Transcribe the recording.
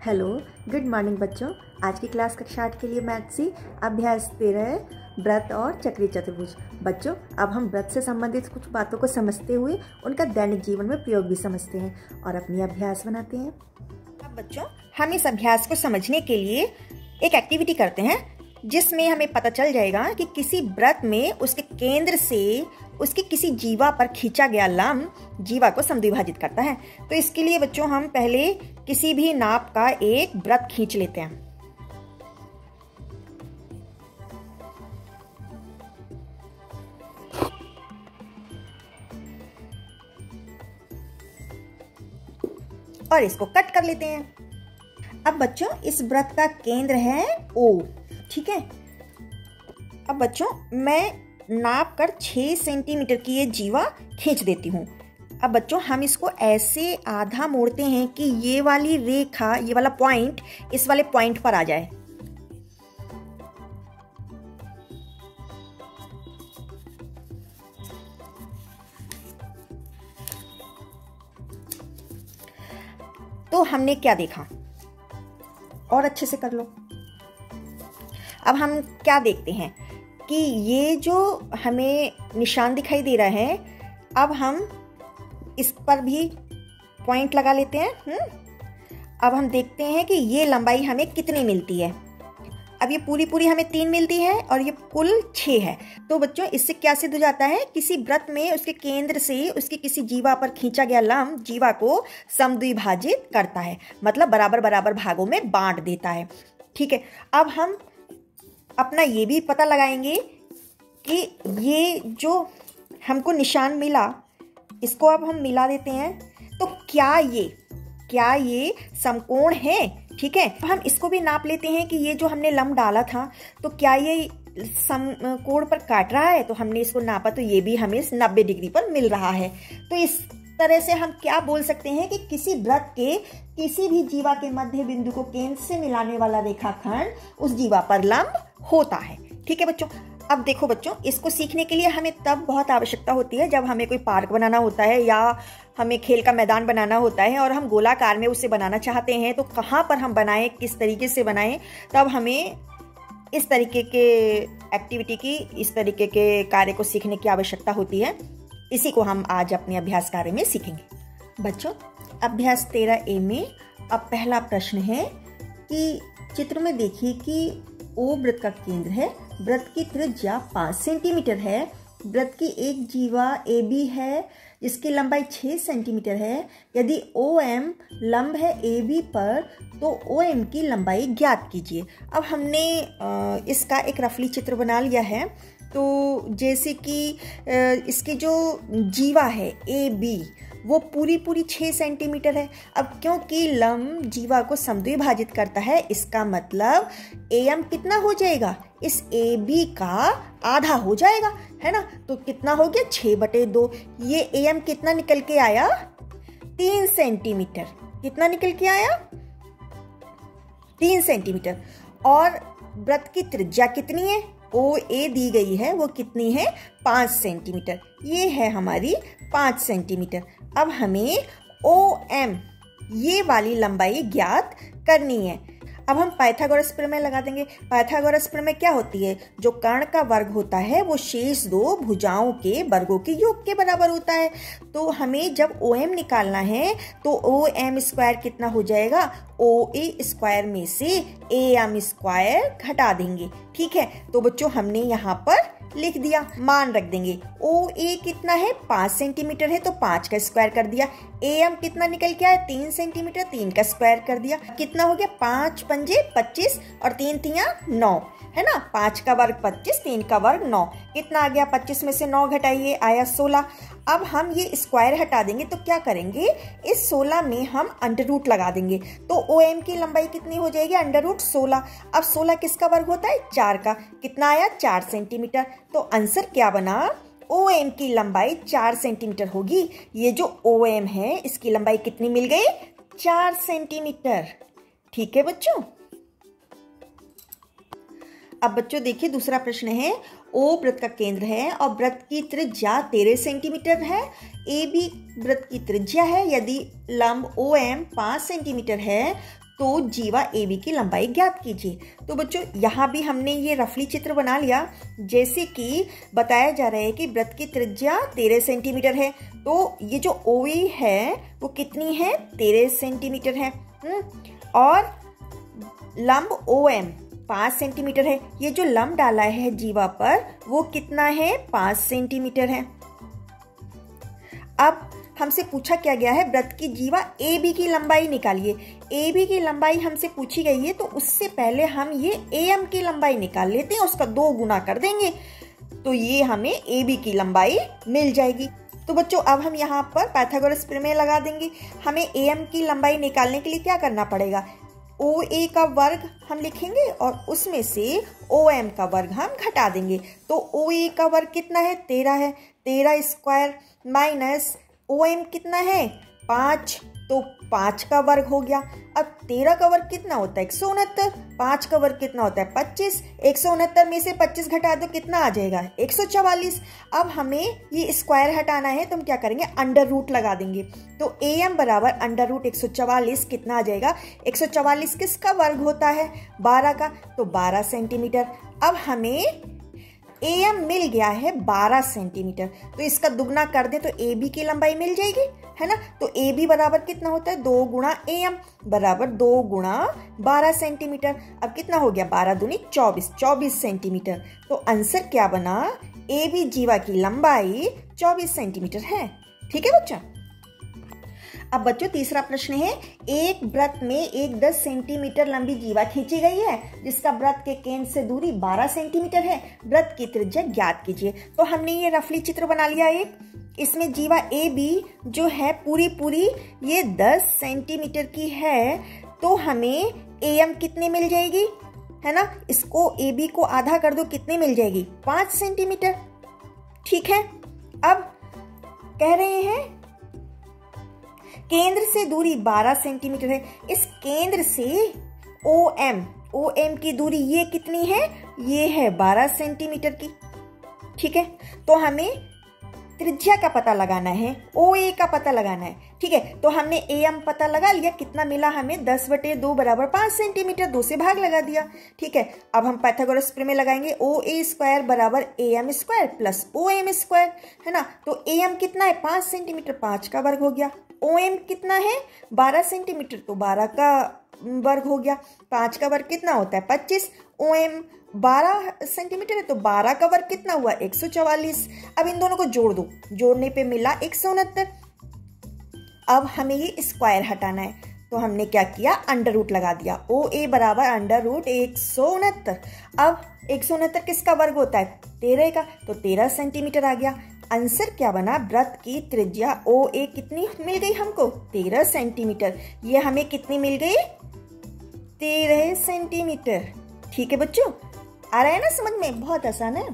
Hello, good morning बच्चों। आज की क्लास कक्षा 8 के लिए मैथ सी अभ्यास 13 है, व्रत और चक्रीय चतुर्भुज। बच्चों, अब हम व्रत से संबंधित कुछ बातों को समझते हुए उनका दैनिक जीवन में प्रयोग भी समझते हैं और अपनी अभ्यास बनाते हैं। अब बच्चों, हम इस अभ्यास को समझने के लिए एक एक्टिविटी करते हैं जिसमें हमें पता चल जाएगा कि किसी व्रत में उसके केंद्र से उसकी किसी जीवा पर खींचा गया लंब जीवा को समद्विभाजित करता है। तो इसके लिए बच्चों हम पहले किसी भी नाप का एक व्रत खींच लेते हैं। और इसको कट कर लेते हैं। अब बच्चों, इस व्रत का केंद्र है O, ठीक है। अब बच्चों, मैं नाप कर 6 सेंटीमीटर की ये जीवा खींच देती हूँ। अब बच्चों, हम इसको ऐसे आधा मोड़ते हैं कि ये वाली रेखा, ये वाला पॉइंट इस वाले पॉइंट पर आ जाए। तो हमने क्या देखा, और अच्छे से कर लो। अब हम क्या देखते हैं कि ये जो हमें निशान दिखाई दे रहा है, अब हम इस पर भी पॉइंट लगा लेते हैं। अब हम देखते हैं कि ये लंबाई हमें कितनी मिलती है। अब ये पूरी हमें 3 मिलती है और ये कुल 6 है। तो बच्चों, इससे क्या सिद्ध हो जाता है, किसी व्रत में उसके केंद्र से उसकी किसी जीवा पर खींचा गया लंब जीवा को समद्विभाजित करता है, मतलब बराबर बराबर भागों में बांट देता है। ठीक है। अब हम अपना ये भी पता लगाएंगे कि ये जो हमको निशान मिला, इसको अब हम मिला देते हैं। तो क्या ये समकोण है? ठीक है। हम इसको भी नाप लेते हैं कि ये जो हमने लंब डाला था, तो क्या ये समकोण पर काट रहा है? तो हमने इसको नापा, तो ये भी हमें 90 डिग्री पर मिल रहा है। तो इस तरह से हम क्या बोल सकते हैं कि किसी व्रत के किसी भी जीवा के मध्य बिंदु को केंद्र से मिलाने वाला रेखाखंड उस जीवा पर लंब होता है। ठीक है बच्चों। अब देखो बच्चों, इसको सीखने के लिए हमें तब बहुत आवश्यकता होती है जब हमें कोई पार्क बनाना होता है या हमें खेल का मैदान बनाना होता है और हम गोलाकार में उसे बनाना चाहते हैं। तो कहाँ पर हम बनाएं, किस तरीके से बनाएं, तब हमें इस तरीके के एक्टिविटी की, इस तरीके के कार्य को सीखने की आवश्यकता होती है। इसी को हम आज अपने अभ्यास कार्य में सीखेंगे। बच्चों, अभ्यास 13A में अब पहला प्रश्न है कि चित्र में देखिए कि O व्रत का केंद्र है, व्रत की त्रिज्या 5 सेंटीमीटर है, व्रत की एक जीवा AB है जिसकी लंबाई 6 सेंटीमीटर है। यदि OM लंब है AB पर, तो OM की लंबाई ज्ञात कीजिए। अब हमने इसका एक रफली चित्र बना लिया है। तो जैसे कि इसकी जो जीवा है AB, वो पूरी 6 सेंटीमीटर है। अब क्योंकि लंब जीवा को समद्विभाजित करता है, इसका मतलब AM कितना हो जाएगा, इस AB का आधा हो जाएगा, है ना। तो कितना हो गया, 6/2। ये AM कितना निकल के आया, 3 सेंटीमीटर। कितना निकल के आया, 3 सेंटीमीटर। और व्रत की त्रिज्या कितनी है, OA दी गई है, वो कितनी है, 5 सेंटीमीटर। ये है हमारी 5 सेंटीमीटर। अब हमें OM ये वाली लंबाई ज्ञात करनी है। अब हम पाइथागोरस प्रमेय लगा देंगे। पाइथागोरस प्रमेय क्या होती है, जो कर्ण का वर्ग होता है वो शेष 2 भुजाओं के वर्गों के योग के बराबर होता है। तो हमें जब OM निकालना है तो OM स्क्वायर कितना हो जाएगा, OA स्क्वायर में से AM स्क्वायर घटा देंगे। ठीक है। तो बच्चों, हमने यहाँ पर लिख दिया, मान रख देंगे। OA कितना है, 5 सेंटीमीटर है, तो 5 का स्क्वायर कर दिया। AM कितना निकल के आया, 3 सेंटीमीटर, 3 का स्क्वायर कर दिया। कितना हो गया, 5 पंजे 25 और 3 तिया 9, है ना। 5 का वर्ग 25, 3 का वर्ग 9। कितना आ गया, 25 में से 9 घटाइए, आया 16। अब हम ये स्क्वायर हटा देंगे, तो क्या करेंगे, इस 16 में हम अंडर रूट लगा देंगे। तो OM की लंबाई कितनी हो जाएगी, अंडर रूट 16। अब 16 किसका वर्ग होता है, 4 का। कितना आया, 4 सेंटीमीटर। तो आंसर क्या बना, OM की लंबाई 4 सेंटीमीटर होगी। ये जो OM है, इसकी लंबाई कितनी मिल गई, 4 सेंटीमीटर। ठीक है बच्चों। अब बच्चों देखिए, दूसरा प्रश्न है, O व्रत का केंद्र है और व्रत की त्रिज्या 13 सेंटीमीटर है। AB व्रत की त्रिज्या है। यदि लंब OM 5 सेंटीमीटर है तो जीवा AB की लंबाई ज्ञात कीजिए। तो बच्चों यहाँ भी हमने ये रफली चित्र बना लिया। जैसे कि बताया जा रहा है कि वृत्त की त्रिज्या 13 सेंटीमीटर है, तो ये जो OA है वो कितनी है, 13 सेंटीमीटर है। और लंब OM 5 सेंटीमीटर है। ये जो लंब डाला है जीवा पर वो कितना है, 5 सेंटीमीटर है। अब हमसे पूछा क्या गया है, वृत्त की जीवा AB की लंबाई निकालिए। AB की लंबाई हमसे पूछी गई है, तो उससे पहले हम ये AM की लंबाई निकाल लेते हैं, उसका 2 गुना कर देंगे तो ये हमें AB की लंबाई मिल जाएगी। तो बच्चों अब हम यहाँ पर पाइथागोरस प्रमेय लगा देंगे। हमें AM की लंबाई निकालने के लिए क्या करना पड़ेगा, OA का वर्ग हम लिखेंगे और उसमें से OM का वर्ग हम घटा देंगे। तो OA का वर्ग कितना है, 13 है। 13 स्क्वायर माइनस OM कितना है, 5, तो 5 का वर्ग हो गया। अब 13 का वर्ग कितना होता है, 169। 5 का वर्ग कितना होता है, 25। 169 में से 25 घटा दो, कितना आ जाएगा, 144। अब हमें ये स्क्वायर हटाना है, तो हम क्या करेंगे, अंडर रूट लगा देंगे। तो AM बराबर अंडर रूट 144 कितना आ जाएगा, 144 किसका वर्ग होता है, 12 का, तो 12 सेंटीमीटर। अब हमें AM मिल गया है 12 सेंटीमीटर, तो इसका दुगना कर दें तो AB की लंबाई मिल जाएगी, है ना। तो AB बराबर कितना होता है, 2 गुणा AM बराबर 2 गुणा 12 सेंटीमीटर। अब कितना हो गया, 12 दूनी 24, 24 सेंटीमीटर। तो आंसर क्या बना, AB जीवा की लंबाई 24 सेंटीमीटर है। ठीक है बच्चा। अब बच्चों तीसरा प्रश्न है, एक वृत्त में एक 10 सेंटीमीटर लंबी जीवा खींची गई है जिसका वृत्त के केंद्र से दूरी 12 सेंटीमीटर है। वृत्त की त्रिज्या ज्ञात कीजिए। तो हमने ये रफली चित्र बना लिया एक। इसमें जीवा AB जो है पूरी ये 10 सेंटीमीटर की है, तो हमें AM कितने मिल जाएगी, है ना। इसको AB को आधा कर दो, कितने मिल जाएगी, 5 सेंटीमीटर। ठीक है। अब कह रहे हैं केंद्र से दूरी 12 सेंटीमीटर है। इस केंद्र से OM की दूरी ये कितनी है, ये है 12 सेंटीमीटर की। ठीक है। तो हमें त्रिज्या का पता लगाना है, OA का पता लगाना है। ठीक है। तो हमने AM पता लगा लिया, कितना मिला हमें, 10/2 बराबर 5 सेंटीमीटर, 2 से भाग लगा दिया। ठीक है। अब हम पाइथागोरस प्रमेय लगाएंगे, OA स्क्वायर बराबर AM square plus OM square, है ना। तो AM कितना है, 5 सेंटीमीटर, 5 का वर्ग हो गया। OM कितना है, 12 सेंटीमीटर, तो 12 का वर्ग हो गया। 5 का वर्ग कितना होता है, 25। OM 12 सेंटीमीटर है, तो 12 का वर्ग कितना हुआ, 144। अब इन दोनों को जोड़ दो, जोड़ने पे मिला 169। अब हमें ये स्क्वायर हटाना है, तो हमने क्या किया, अंडर रूट लगा दिया। OA बराबर अंडर रूट 169। अब 169 किसका वर्ग होता है, 13 का, तो 13 सेंटीमीटर आ गया। आंसर क्या बना, वृत्त की त्रिज्या OA कितनी मिल गई हमको, 13 सेंटीमीटर। ये हमें कितनी मिल गई, 13 सेंटीमीटर। ठीक है बच्चों, आ रहा है ना समझ में, बहुत आसान है।